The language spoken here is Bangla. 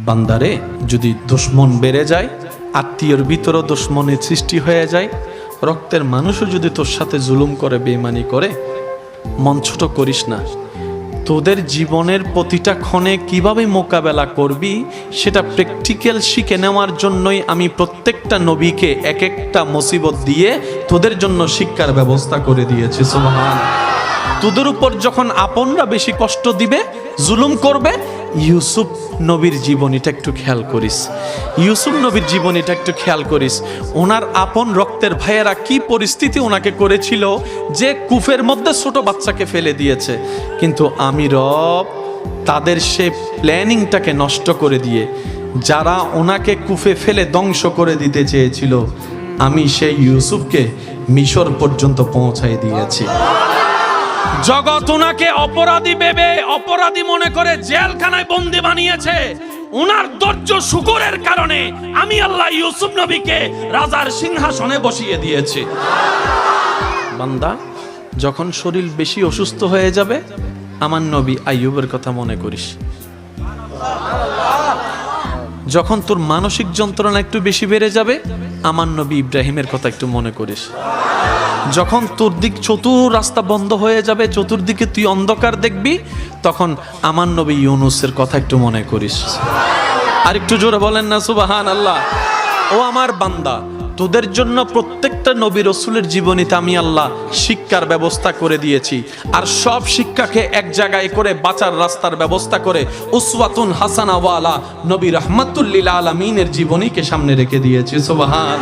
বান্দারে, যদি দুশ্মন বেড়ে যায়, আত্মীয়র ভিতরও দুশ্মনের সৃষ্টি হয়ে যায়, রক্তের মানুষও যদি তোর সাথে জুলুম করে, বেঈমানি করে, মন ছোট করিস না। তোদের জীবনের প্রতিটা ক্ষণে কিভাবে মোকাবেলা করবি সেটা প্র্যাকটিক্যাল শিখে নেওয়ার জন্যই আমি প্রত্যেকটা নবীকে এক একটা মুসিবত দিয়ে তোদের জন্য শিক্ষার ব্যবস্থা করে দিয়েছি। সুবহান। তোদের উপর যখন আপনরা বেশি কষ্ট দিবে, জুলুম করবে, ইউসুফ নবীর জীবনীটা একটু খেয়াল করিস। ইউসুফ নবীর জীবনীটা একটু খেয়াল করিস। ওনার আপন রক্তের ভাইয়েরা কি পরিস্থিতি ওনাকে করেছিল, যে কূপের মধ্যে ছোট বাচ্চাকে ফেলে দিয়েছে, কিন্তু আমি রব তাদের সে প্ল্যানিংটাকে নষ্ট করে দিয়ে, যারা ওনাকে কূপে ফেলে ধ্বংস করে দিতে চেয়েছিল, আমি সেই ইউসুফকে মিশর পর্যন্ত পৌঁছাই দিয়েছি। জগৎ ওনাকে অপরাধী ভেবে, অপরাধী মনে করে জেলখানায় বন্দী বানিয়েছে। ওনার ধৈর্য শুকরের কারণে আমি আল্লাহ ইউসুফ নবীকে রাজার সিংহাসনে বসিয়ে দিয়েছি। বান্দা, যখন শরীর বেশি অসুস্থ হয়ে যাবে, আমার নবী আইয়ুবের কথা মনে করিস। যখন তোর মানসিক যন্ত্রণা একটু বেশি বেড়ে যাবে, আমার নবী ইব্রাহিমের কথা একটু মনে করিস। যখন তোর দিক চতুর রাস্তা বন্ধ হয়ে যাবে, চতুর্দিকে তুই অন্ধকার দেখবি, তখন আমার নবী ইউনুসের কথা একটু মনে করিস। আর একটু জোরে বলেন না সুবহান আল্লাহ। ও আমার বান্দা, তোদের জন্য প্রত্যেকটা নবী রসুলের জীবনীতে আমি আল্লাহ শিক্ষার ব্যবস্থা করে দিয়েছি। আর সব শিক্ষাকে এক জায়গায় করে বাঁচার রাস্তার ব্যবস্থা করে উসওয়াতুন হাসানা ওয়ালা নবী রাহমাতুল লিল আলামিনের জীবনীকে সামনে রেখে দিয়েছি। সুবহান।